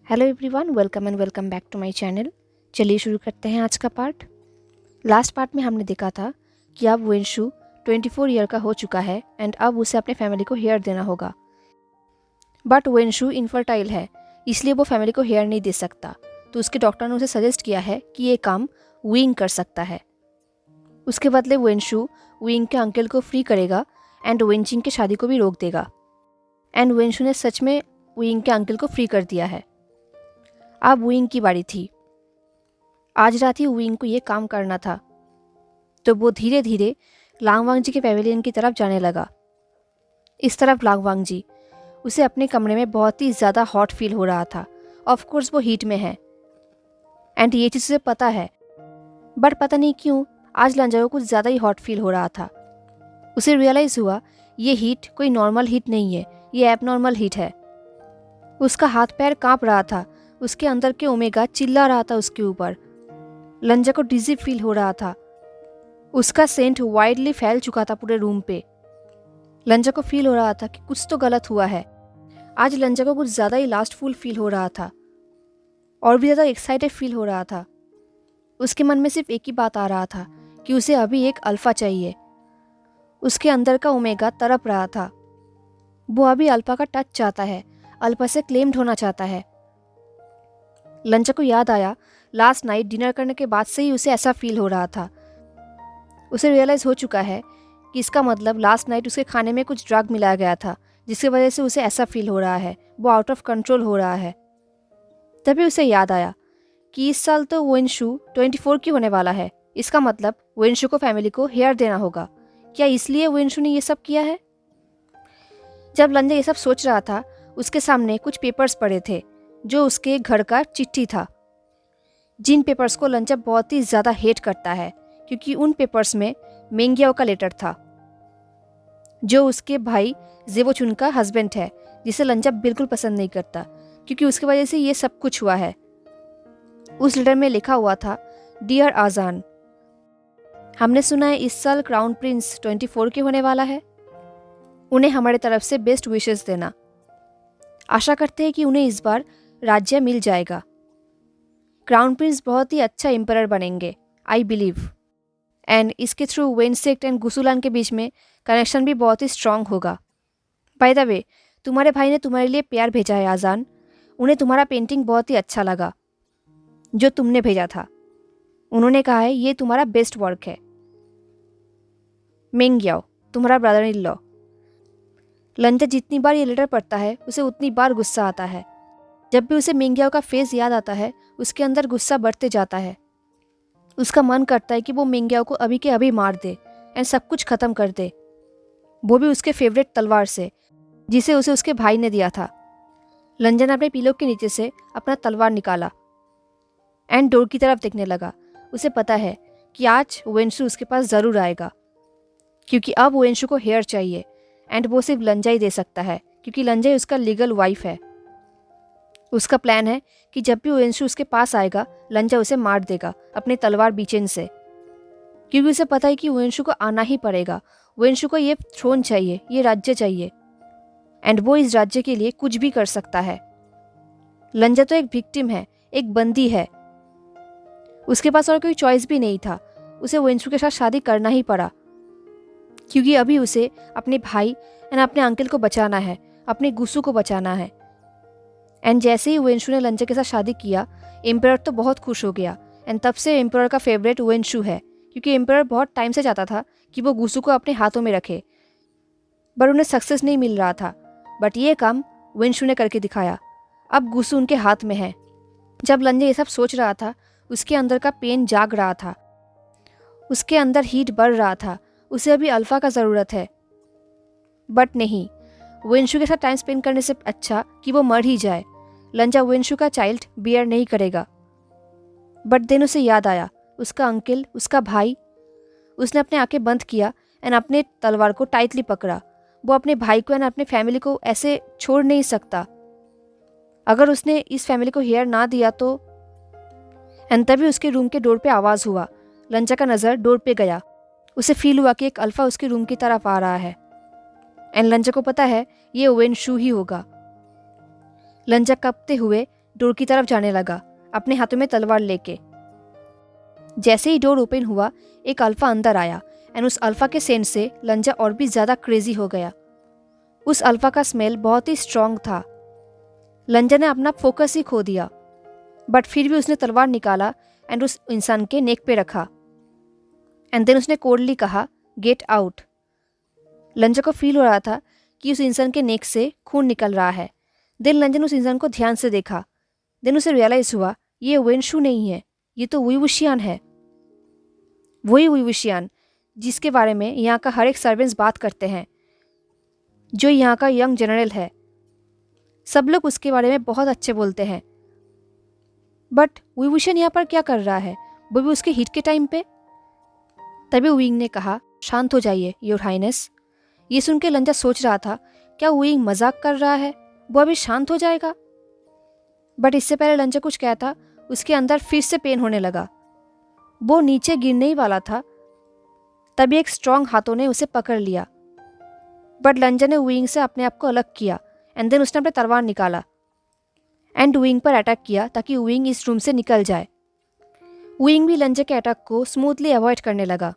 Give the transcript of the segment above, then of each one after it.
Hello everyone, welcome back to my channel. चलिए शुरू करते हैं आज का पार्ट। लास्ट पार्ट में हमने देखा था कि अब वेंशु 24 ईयर का हो चुका है एंड अब उसे अपने फैमिली को हेयर देना होगा। बट वेंशु इनफर्टाइल है, इसलिए वो फैमिली को हेयर नहीं दे सकता। तो उसके डॉक्टर ने उसे सजेस्ट किया है कि ये काम विंग कर सकता है। उसके बदले वेंशु विंग के अंकल को फ्री करेगा एंड वेंचिंग की शादी को भी रोक देगा। एंड वेंशु ने सच में विंग के अंकल को फ्री कर दिया है। अब विंग की बारी थी। आज रात ही विंग को ये काम करना था। तो वो धीरे धीरे लांगवांग जी के पैवेलियन की तरफ जाने लगा। इस तरफ लांगवांग जी, उसे अपने कमरे में बहुत ही ज़्यादा हॉट फील हो रहा था। ऑफ कोर्स वो हीट में है एंड ये चीज़ उसे पता है, बट पता नहीं क्यों आज लंजा को कुछ ज़्यादा ही हॉट फील हो रहा था। उसे रियलाइज़ हुआ ये हीट कोई नॉर्मल हीट नहीं है, ये एबनॉर्मल हीट है। उसका हाथ पैर काँप रहा था, उसके अंदर के ओमेगा चिल्ला रहा था उसके ऊपर। लंजा को डिजी फील हो रहा था। उसका सेंट वाइडली फैल चुका था पूरे रूम पे। लंजा को फील हो रहा था कि कुछ तो गलत हुआ है। आज लंजा को कुछ ज़्यादा ही लास्टफुल फील हो रहा था और भी ज़्यादा एक्साइटेड फील हो रहा था। उसके मन में सिर्फ एक ही बात आ रहा था कि उसे अभी एक अल्फा चाहिए। उसके अंदर का ओमेगा तड़प रहा था। वो अभी अल्फा का टच चाहता है, अल्फा से क्लेम्ड होना चाहता है। लंजा को याद आया लास्ट नाइट डिनर करने के बाद से ही उसे ऐसा फील हो रहा था। उसे रियलाइज़ हो चुका है कि इसका मतलब लास्ट नाइट उसके खाने में कुछ ड्रग मिलाया गया था, जिसकी वजह से उसे ऐसा फील हो रहा है, वो आउट ऑफ कंट्रोल हो रहा है। तभी उसे याद आया कि इस साल तो वेंशु 24 की होने वाला है। इसका मतलब वेंशु को फैमिली को हेयर देना होगा। क्या इसलिए वेंशु ने ये सब किया है? जब लंजा ये सब सोच रहा था, उसके सामने कुछ पेपर्स पड़े थे जो उसके घर का चिट्ठी था। जिन पेपर्स को लंजा बहुत ही ज़्यादा हेट करता है, क्योंकि उन पेपर्स में मेंगियाओ का लेटर था, जो उसके भाई जेवोचुन का हस्बैंड है, जिसे लंजा बिल्कुल पसंद नहीं करता, क्योंकि उसकी वजह से ये सब कुछ हुआ है। उस लेटर में लिखा हुआ था, डियर आजान, हमने सुना है इस साल क्राउन प्रिंस 24 के होने वाला है। उन्हें हमारे तरफ से बेस्ट विशेस देना। आशा करते हैं कि उन्हें इस बार राज्य मिल जाएगा। क्राउन प्रिंस बहुत ही अच्छा एम्परर बनेंगे, आई बिलीव। एंड इसके थ्रू वेनसेक्ट एंड गुसुलान के बीच में कनेक्शन भी बहुत ही स्ट्रांग होगा। बाय द वे, तुम्हारे भाई ने तुम्हारे लिए प्यार भेजा है आजान। उन्हें तुम्हारा पेंटिंग बहुत ही अच्छा लगा जो तुमने भेजा था। उन्होंने कहा है ये तुम्हारा बेस्ट वर्क है। मेंगियाओ, तुम्हारा ब्रदर इन लॉ। लंजा जितनी बार ये लेटर पढ़ता है उसे उतनी बार गुस्सा आता है। जब भी उसे मेंगियाओ का फेस याद आता है, उसके अंदर गुस्सा बढ़ते जाता है। उसका मन करता है कि वो मेंगियाओ को अभी के अभी मार दे एंड सब कुछ खत्म कर दे, वो भी उसके फेवरेट तलवार से, जिसे उसे उसके भाई ने दिया था। लंजा ने अपने पिलो के नीचे से अपना तलवार निकाला एंड डोर की तरफ देखने लगा। उसे पता है कि आज वेंशु उसके पास ज़रूर आएगा, क्योंकि अब वेंशु को हेयर चाहिए एंड वो सिर्फ लंजा ही दे सकता है, क्योंकि लंजा ही उसका लीगल वाइफ है। उसका प्लान है कि जब भी वेंशु उसके पास आएगा, लंजा उसे मार देगा अपनी तलवार बीचेन से, क्योंकि उसे पता है कि वेंशु को आना ही पड़ेगा। वेंशु को ये थ्रोन चाहिए, ये राज्य चाहिए, एंड वो इस राज्य के लिए कुछ भी कर सकता है। लंजा तो एक विक्टिम है, एक बंदी है। उसके पास और कोई चॉइस भी नहीं था। उसे वेंशु के साथ शादी करना ही पड़ा, क्योंकि अभी उसे अपने भाई एंड अपने अंकल को बचाना है, अपने गुस्सू को बचाना है। एंड जैसे ही वेंशु ने लंजा के साथ शादी किया, एम्परर तो बहुत खुश हो गया। एंड तब से एम्परर का फेवरेट वेंशु है, क्योंकि एम्परर बहुत टाइम से चाहता था कि वो गुस्सू को अपने हाथों में रखे, पर उन्हें सक्सेस नहीं मिल रहा था। बट ये काम वेंशु ने करके दिखाया। अब गुस्सू उनके हाथ में है। जब लंजा ये सब सोच रहा था, उसके अंदर का पेन जाग रहा था, उसके अंदर हीट बढ़ रहा था। उसे अभी अल्फा का ज़रूरत है, बट नहीं, वेंशु के साथ टाइम स्पेंड करने से अच्छा कि वो मर ही जाए। लंजा वेंशु का चाइल्ड बियर नहीं करेगा। बट देन उसे याद आया उसका अंकल, उसका भाई। उसने अपने आंखें बंद किया एंड अपने तलवार को टाइटली पकड़ा। वो अपने भाई को एंड अपने फैमिली को ऐसे छोड़ नहीं सकता। अगर उसने इस फैमिली को हेयर ना दिया तो। एंड तभी उसके रूम के डोर पे आवाज़ हुआ। लंजा का नज़र डोर पे गया। उसे फील हुआ कि एक अल्फा उसके रूम की तरफ आ रहा है एंड लंजा को पता है ये वेंशु ही होगा। लंजा कांपते हुए डोर की तरफ जाने लगा, अपने हाथों में तलवार लेके। जैसे ही डोर ओपन हुआ, एक अल्फा अंदर आया एंड उस अल्फा के सेंट से लंजा और भी ज़्यादा क्रेजी हो गया। उस अल्फा का स्मेल बहुत ही स्ट्रांग था। लंजा ने अपना फोकस ही खो दिया, बट फिर भी उसने तलवार निकाला एंड उस इंसान के नेक पे रखा। एंड देन उसने कोल्डली कहा, गेट आउट। लंजा को फील हो रहा था कि उस इंसान के नेक से खून निकल रहा है। देन लंजा ने उस इंसान को ध्यान से देखा। देन उसे रियलाइज हुआ ये वेनशु नहीं है, ये तो वुई वुशियान है। वही वुई वुशियान जिसके बारे में यहाँ का हर एक सर्वेंट्स बात करते हैं, जो यहाँ का यंग जनरल है। सब लोग उसके बारे में बहुत अच्छे बोलते हैं। बट वुई वुशियान यहाँ पर क्या कर रहा है, वो भी उसके हिट के टाइम पे? तभी विंग ने कहा, शांत हो जाइए योर हाइनेस। ये सुन के लंजा सोच रहा था क्या विंग मजाक कर रहा है, वो अभी शांत हो जाएगा। बट इससे पहले लंजा कुछ कहता, उसके अंदर फिर से पेन होने लगा। वो नीचे गिरने ही वाला था, तभी एक स्ट्रांग हाथों ने उसे पकड़ लिया। बट लंजा ने विंग से अपने आप को अलग किया एंड देन उसने अपने तलवार निकाला एंड विंग पर अटैक किया ताकि विंग इस रूम से निकल जाए। विंग भी लंजा के अटैक को स्मूथली अवॉइड करने लगा,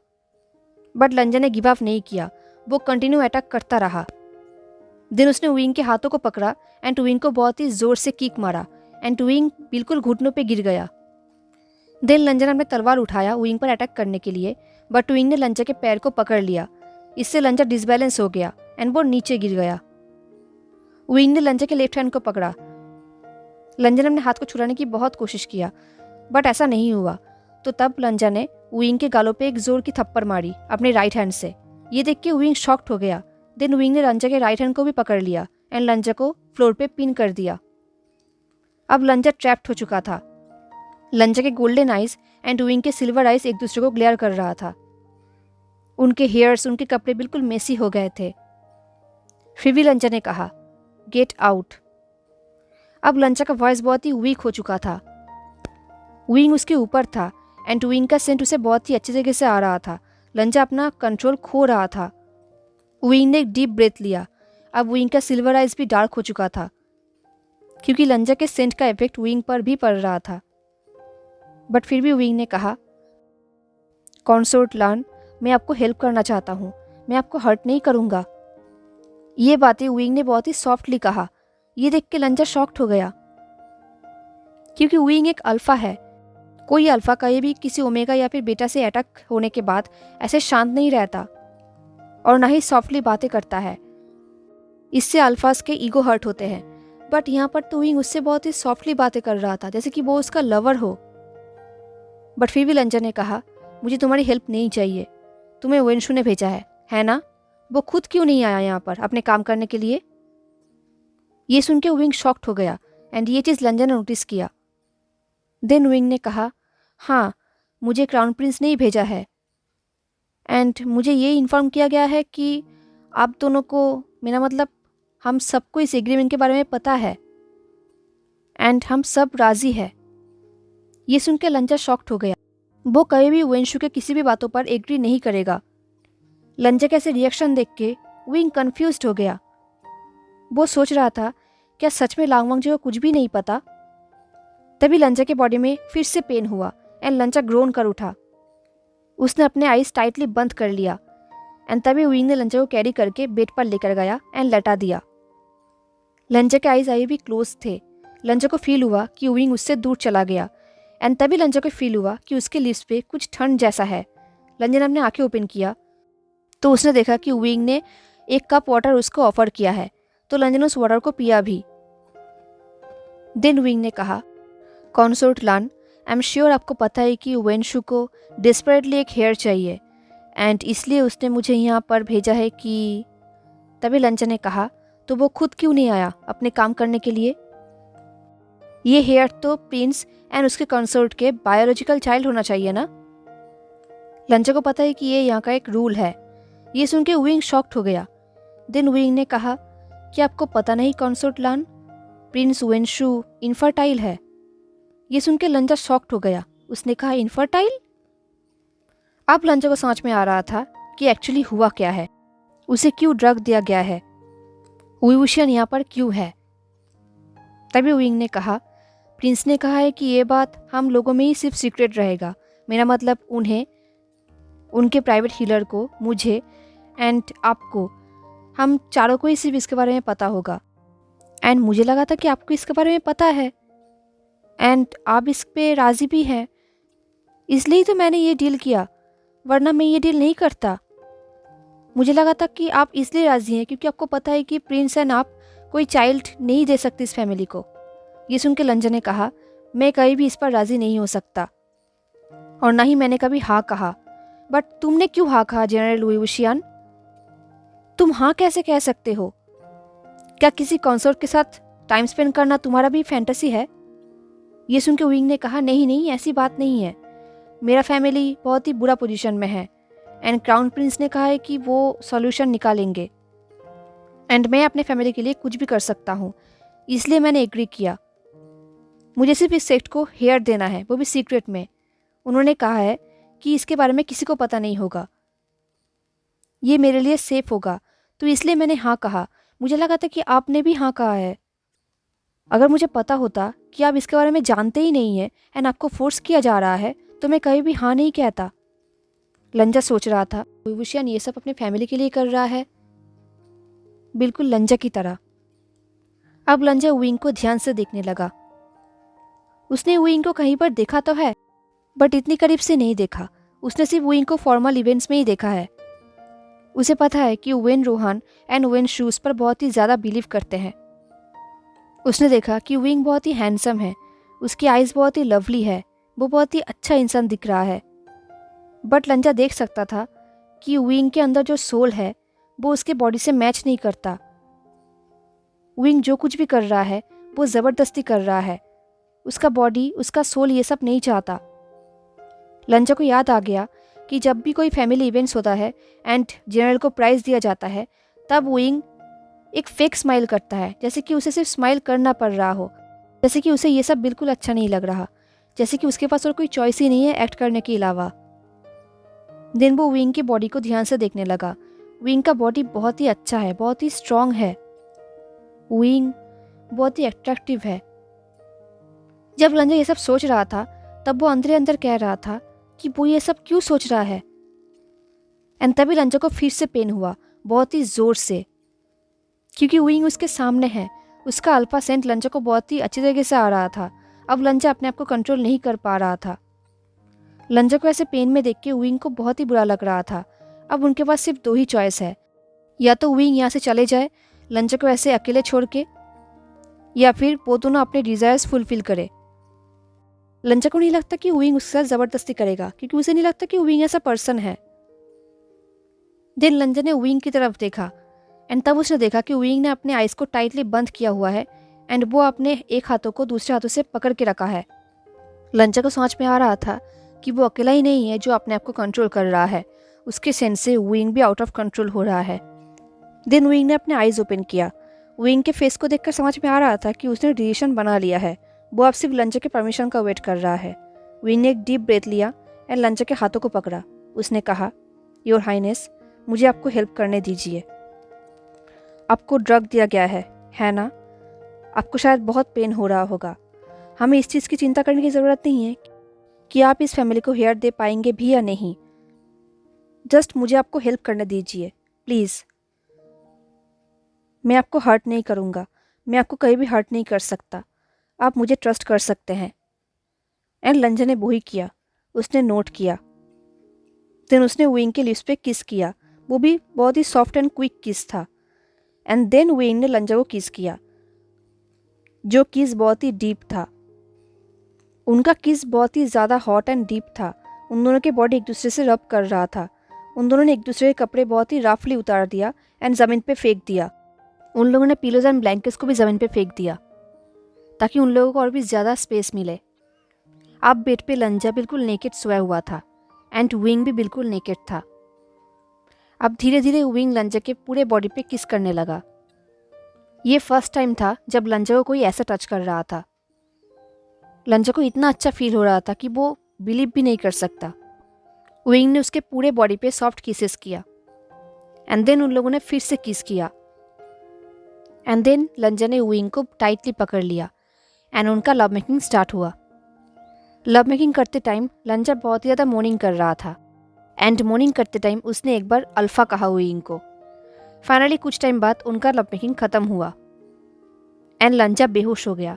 बट लंजा ने गिव अप नहीं किया, वो कंटिन्यू अटैक करता रहा। देन उसने विंग के हाथों को पकड़ा एंड विंग को बहुत ही जोर से किक मारा एंड विंग बिल्कुल घुटनों पे गिर गया। देन लंजा ने अपने तलवार उठाया विंग पर अटैक करने के लिए, बट विंग ने लंजा के पैर को पकड़ लिया। इससे लंजा डिसबैलेंस हो गया एंड वो नीचे गिर गया। विंग ने लंजा के लेफ्ट हैंड को पकड़ा। लंजा ने अपने हाथ को छुड़ाने की बहुत कोशिश किया, बट ऐसा नहीं हुआ। तो तब लंजा ने विंग के गालों पे एक जोर की थप्पड़ मारी अपने राइट हैंड से। ये देख के विंग शॉक्ड हो गया। देन विंग ने लंजा के राइट हैंड को भी पकड़ लिया एंड लंजा को फ्लोर पे पिन कर दिया। अब लंजा ट्रैप्ड हो चुका था। लंजा के गोल्डन आइज एंड विंग के सिल्वर आइज एक दूसरे को ग्लेयर कर रहा था। उनके हेयर्स, उनके कपड़े बिल्कुल मेसी हो गए थे। फिर भी लंजा ने कहा, गेट आउट। अब लंजा का वॉइस बहुत ही वीक हो चुका था। विंग उसके ऊपर था एंड विंग का सेंट उसे बहुत ही अच्छे तरीके से आ रहा था। लंजा अपना कंट्रोल खो रहा था। विंग ने एक डीप ब्रेथ लिया। अब विंग का सिल्वर आइज भी डार्क हो चुका था, क्योंकि लंजा के सेंट का इफेक्ट विंग पर भी पड़ रहा था। बट फिर भी विंग ने कहा, कॉन्सोर्ट लान, मैं आपको हेल्प करना चाहता हूँ, मैं आपको हर्ट नहीं करूँगा। ये बातें विंग ने बहुत ही सॉफ्टली कहा। ये देख के लंजा शॉक्ड हो गया, क्योंकि विंग एक अल्फा है। कोई अल्फा कहीं भी किसी ओमेगा या फिर बीटा से अटैक होने के बाद ऐसे शांत नहीं रहता और ना ही सॉफ्टली बातें करता है। इससे अल्फास के ईगो हर्ट होते हैं। बट यहाँ पर तो विंग उससे बहुत ही सॉफ्टली बातें कर रहा था, जैसे कि वो उसका लवर हो। बट फिर भी लंजा ने कहा, मुझे तुम्हारी हेल्प नहीं चाहिए, तुम्हें वेनशु ने भेजा है ना? वो खुद क्यों नहीं आया यहाँ पर अपने काम करने के लिए? ये सुन के विंग शॉक्ड हो गया एंड ये चीज़ लंजा ने नोटिस किया। देन विंग ने कहा, हाँ, मुझे क्राउन प्रिंस ने ही भेजा है एंड मुझे ये इन्फॉर्म किया गया है कि आप दोनों को, मेरा मतलब हम सबको इस एग्रीमेंट के बारे में पता है एंड हम सब राजी है। ये सुन के लंजा शॉक्ड हो गया। वो कभी भी वेनशु के किसी भी बातों पर एग्री नहीं करेगा। लंजा के ऐसे रिएक्शन देख के विंग कंफ्यूज्ड हो गया। वो सोच रहा था, क्या सच में लांगवांगजी को कुछ भी नहीं पता? तभी लंजा के बॉडी में फिर से पेन हुआ एंड लंजा ग्रोन कर उठा। उसने अपने आईज टाइटली बंद कर लिया एंड तभी विंग ने लंजा को कैरी करके बेड पर लेकर गया एंड लटा दिया। लंजा के आईज अभी भी क्लोज थे। लंजा को फील हुआ कि विंग उससे दूर चला गया एंड तभी लंजा को फील हुआ कि उसके लिप्स पे कुछ ठंड जैसा है। लंजा ने अपने आंखें ओपन किया तो उसने देखा कि विंग ने एक कप वाटर उसको ऑफर किया है, तो लंजा ने उस वाटर को पिया भी। देन विंग ने कहा, कॉन्सोर्ट लान, आई एम श्योर आपको पता है कि वेनशु को डिस्परेटली एक हेयर चाहिए एंड इसलिए उसने मुझे यहाँ पर भेजा है कि। तभी लंजा ने कहा, तो वो खुद क्यों नहीं आया अपने काम करने के लिए? ये हेयर तो प्रिंस एंड उसके कंसोर्ट के बायोलॉजिकल चाइल्ड होना चाहिए ना? लंजा को पता है कि ये यहाँ का एक रूल है। ये सुन के विंग शॉक्ड हो गया। देन विंग ने कहा, कि आपको पता नहीं कंसोर्ट लान, प्रिंस वेनशु इनफर्टाइल है। ये सुन के लंजा शॉक्ड हो गया। उसने कहा, इनफर्टाइल? अब लंजा को समझ में आ रहा था कि एक्चुअली हुआ क्या है, उसे क्यों ड्रग दिया गया है, वुई वुशियान यहाँ पर क्यों है। तभी विंग ने कहा, प्रिंस ने कहा है कि ये बात हम लोगों में ही सिर्फ सीक्रेट रहेगा। मेरा मतलब उन्हें, उनके प्राइवेट हीलर को, मुझे एंड आपको, हम चारों को ही सिर्फ इसके बारे में पता होगा। एंड मुझे लगा था कि आपको इसके बारे में पता है एंड आप इस पे राज़ी भी हैं, इसलिए तो मैंने ये डील किया, वरना मैं ये डील नहीं करता। मुझे लगा था कि आप इसलिए राज़ी हैं क्योंकि आपको पता है कि प्रिंस एंड आप कोई चाइल्ड नहीं दे सकते इस फैमिली को। ये सुन के लंजा ने कहा, मैं कहीं भी इस पर राज़ी नहीं हो सकता और ना ही मैंने कभी हाँ कहा। बट तुमने क्यों हाँ कहा जनरल वुई वुशियान? तुम हाँ कैसे कह सकते हो? क्या किसी कॉन्सर्ट के साथ टाइम स्पेंड करना तुम्हारा भी फैंटेसी है? ये सुन के विंग ने कहा, नहीं नहीं, ऐसी बात नहीं है। मेरा फैमिली बहुत ही बुरा पोजीशन में है एंड क्राउन प्रिंस ने कहा है कि वो सॉल्यूशन निकालेंगे एंड मैं अपने फैमिली के लिए कुछ भी कर सकता हूँ, इसलिए मैंने एग्री किया। मुझे सिर्फ इस सेक्ट को हेयर देना है, वो भी सीक्रेट में। उन्होंने कहा है कि इसके बारे में किसी को पता नहीं होगा, ये मेरे लिए सेफ होगा, तो इसलिए मैंने हाँ कहा। मुझे लगा था कि आपने भी हाँ कहा है। अगर मुझे पता होता कि आप इसके बारे में जानते ही नहीं हैं एंड आपको फोर्स किया जा रहा है तो मैं कहीं भी हाँ नहीं कहता। लंजा सोच रहा था, वुशियान ये सब अपने फैमिली के लिए कर रहा है, बिल्कुल लंजा की तरह। अब लंजा विंग को ध्यान से देखने लगा। उसने विंग को कहीं पर देखा तो है, बट इतनी करीब से नहीं देखा। उसने सिर्फ विंग को फॉर्मल इवेंट्स में ही देखा है। उसे पता है कि when Rohan and when shoes पर बहुत ही ज़्यादा बिलीव करते हैं। उसने देखा कि विंग बहुत ही हैंडसम है, उसकी आइज़ बहुत ही लवली है, वो बहुत ही अच्छा इंसान दिख रहा है। बट लंजा देख सकता था कि विंग के अंदर जो सोल है वो उसके बॉडी से मैच नहीं करता। विंग जो कुछ भी कर रहा है वो ज़बरदस्ती कर रहा है, उसका बॉडी, उसका सोल ये सब नहीं चाहता। लंजा को याद आ गया कि जब भी कोई फैमिली इवेंट्स होता है एंड जनरल को प्राइज़ दिया जाता है, तब विंग एक फेक स्माइल करता है, जैसे कि उसे सिर्फ स्माइल करना पड़ रहा हो, जैसे कि उसे ये सब बिल्कुल अच्छा नहीं लग रहा, जैसे कि उसके पास और कोई चॉइस ही नहीं है एक्ट करने के अलावा। दिन वो विंग की बॉडी को ध्यान से देखने लगा। विंग का बॉडी बहुत ही अच्छा है, बहुत ही स्ट्रांग है, विंग बहुत ही अट्रैक्टिव है। जब लंजा ये सब सोच रहा था तब वो अंदर अंदर कह रहा था कि वो ये सब क्यों सोच रहा है। एंड तभी लंजा को फिर से पेन हुआ, बहुत ही ज़ोर से, क्योंकि विंग उसके सामने है। उसका अल्फा सेंट लंजा को बहुत ही अच्छी तरीके से आ रहा था। अब लंजा अपने आप को कंट्रोल नहीं कर पा रहा था। लंजा को ऐसे पेन में देख के विंग को बहुत ही बुरा लग रहा था। अब उनके पास सिर्फ दो ही चॉइस है, या तो विंग यहाँ से चले जाए लंजा को ऐसे अकेले छोड़ के, या फिर वो दोनों अपने डिज़ायर्स फुलफिल करे। लंजा को नहीं लगता कि विंग उसके साथ ज़बरदस्ती करेगा, क्योंकि उसे नहीं लगता कि विंग ऐसा पर्सन है। देन लंजा ने विंग की तरफ देखा एंड तब उसने देखा कि विंग ने अपने आइज़ को टाइटली बंद किया हुआ है एंड वो अपने एक हाथों को दूसरे हाथों से पकड़ के रखा है। लंजा को समझ में आ रहा था कि वो अकेला ही नहीं है जो अपने आप को कंट्रोल कर रहा है, उसके सेंस से विंग भी आउट ऑफ कंट्रोल हो रहा है। देन विंग ने अपने आइज़ ओपन किया। विंग के फेस को देखकर समझ में आ रहा था कि उसने डिसीजन बना लिया है, वो अब सिर्फ लंजा के परमिशन का वेट कर रहा है। विंग ने एक डीप ब्रेथ लिया एंड लंजा के हाथों को पकड़ा। उसने कहा, योर हाइनेस, मुझे आपको हेल्प करने दीजिए। आपको ड्रग दिया गया है ना? आपको शायद बहुत पेन हो रहा होगा। हमें इस चीज़ की चिंता करने की ज़रूरत नहीं है कि आप इस फैमिली को हेयर दे पाएंगे भी या नहीं। जस्ट मुझे आपको हेल्प करने दीजिए प्लीज़। मैं आपको हर्ट नहीं करूँगा, मैं आपको कहीं भी हर्ट नहीं कर सकता, आप मुझे ट्रस्ट कर सकते हैं। एंड लंजा ने वही किया, उसने नोट किया। देन उसने विंग के लिप्स पे किस किया, वो भी बहुत ही सॉफ्ट एंड क्विक किस था। एंड देन विंग ने लंजा को किस किया, जो किस बहुत ही डीप था। उनका किस बहुत ही ज़्यादा हॉट एंड डीप था। उन दोनों के बॉडी एक दूसरे से रब कर रहा था। उन दोनों ने एक दूसरे के कपड़े बहुत ही रफली उतार दिया एंड ज़मीन पे फेंक दिया। उन लोगों ने पिलोज एंड ब्लैंकेट्स को भी ज़मीन पे फेंक दिया ताकि उन लोगों को और भी ज़्यादा स्पेस मिले। अब बेड पे लंजा बिल्कुल नेकेड सोया हुआ था एंड विंग भी बिल्कुल नेकेड था। अब धीरे धीरे विंग लंजा के पूरे बॉडी पे किस करने लगा। ये फर्स्ट टाइम था जब लंजा को कोई ऐसा टच कर रहा था। लंजा को इतना अच्छा फील हो रहा था कि वो बिलीव भी नहीं कर सकता। विंग ने उसके पूरे बॉडी पे सॉफ्ट किसेस किया एंड देन उन लोगों ने फिर से किस किया एंड देन लंजा ने विंग को टाइटली पकड़ लिया एंड उनका लव मेकिंग स्टार्ट हुआ। लव मेकिंग करते टाइम लंजा बहुत ही ज़्यादा मोर्निंग कर रहा था एंड मोर्निंग करते टाइम उसने एक बार अल्फ़ा कहा वुइंग को। फाइनली कुछ टाइम बाद उनका लव मेकिंग ख़त्म हुआ एंड लंजा बेहोश हो गया।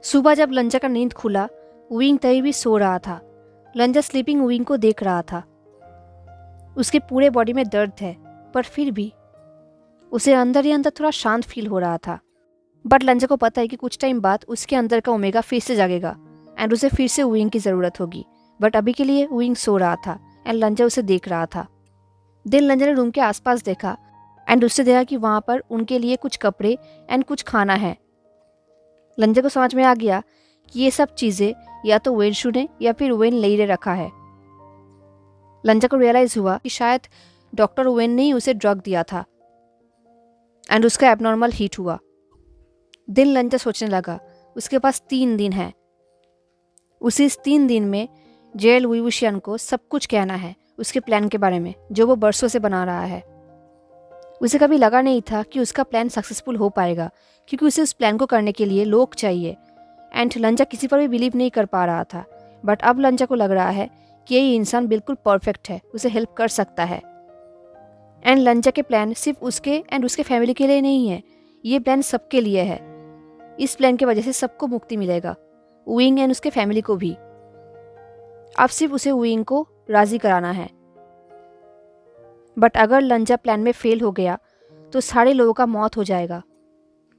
सुबह जब लंजा का नींद खुला, वुइंग तभी भी सो रहा था। लंजा स्लीपिंग वुइंग को देख रहा था। उसके पूरे बॉडी में दर्द है, पर फिर भी उसे अंदर ही अंदर थोड़ा शांत फील हो रहा था। बट लंजा को पता है कि कुछ टाइम बाद उसके अंदर का ओमेगा फिर से जागेगा एंड उसे फिर से वुइंग की ज़रूरत होगी। बट अभी के लिए वुइंग सो रहा था एंड लंजा उसे देख रहा था। देन लंजा ने रूम के आसपास देखा एंड उससे देखा कि वहाँ पर उनके लिए कुछ कपड़े एंड कुछ खाना है। लंजा को समझ में आ गया कि ये सब चीज़ें या तो वेनशु ने या फिर वेन लेई ने रखा है। लंजा को रियलाइज़ हुआ कि शायद डॉक्टर वेन ने ही उसे ड्रग दिया था एंड उसका एबनॉर्मल हीट हुआ। दिन लंजा सोचने लगा उसके पास 3 दिन है। उसे इस 3 दिन में जेल वुइवुशियन को सब कुछ कहना है उसके प्लान के बारे में जो वो बरसों से बना रहा है। उसे कभी लगा नहीं था कि उसका प्लान सक्सेसफुल हो पाएगा, क्योंकि उसे उस प्लान को करने के लिए लोग चाहिए एंड लंजा किसी पर भी बिलीव नहीं कर पा रहा था। बट अब लंजा को लग रहा है कि ये इंसान बिल्कुल परफेक्ट है, उसे हेल्प कर सकता है। एंड लंजा के प्लान सिर्फ उसके एंड उसके फैमिली के लिए नहीं है, ये प्लान सबके लिए है। इस प्लान की वजह से सबको मुक्ति मिलेगा, वुइंग एंड उसके फैमिली को भी। अब सिर्फ उसे वुइंग को राज़ी कराना है। बट अगर लंजा प्लान में फेल हो गया तो सारे लोगों का मौत हो जाएगा।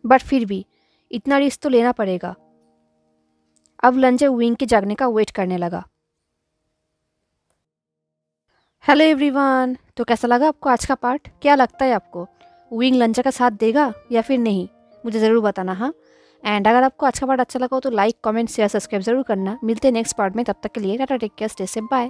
बट फिर भी इतना रिस्क तो लेना पड़ेगा। अब लंजा वुइंग के जागने का वेट करने लगा। हेलो एवरीवन, तो कैसा लगा आपको आज का पार्ट? क्या लगता है आपको वुइंग लंजा का साथ देगा या फिर नहीं? मुझे ज़रूर बताना। हाँ, एंड अगर आपको आज का पार्ट अच्छा लगा हो तो लाइक, कमेंट, शेयर, सब्सक्राइब जरूर करना। मिलते हैं नेक्स्ट पार्ट में, तब तक के लिए tata, take care, stay safe, bye.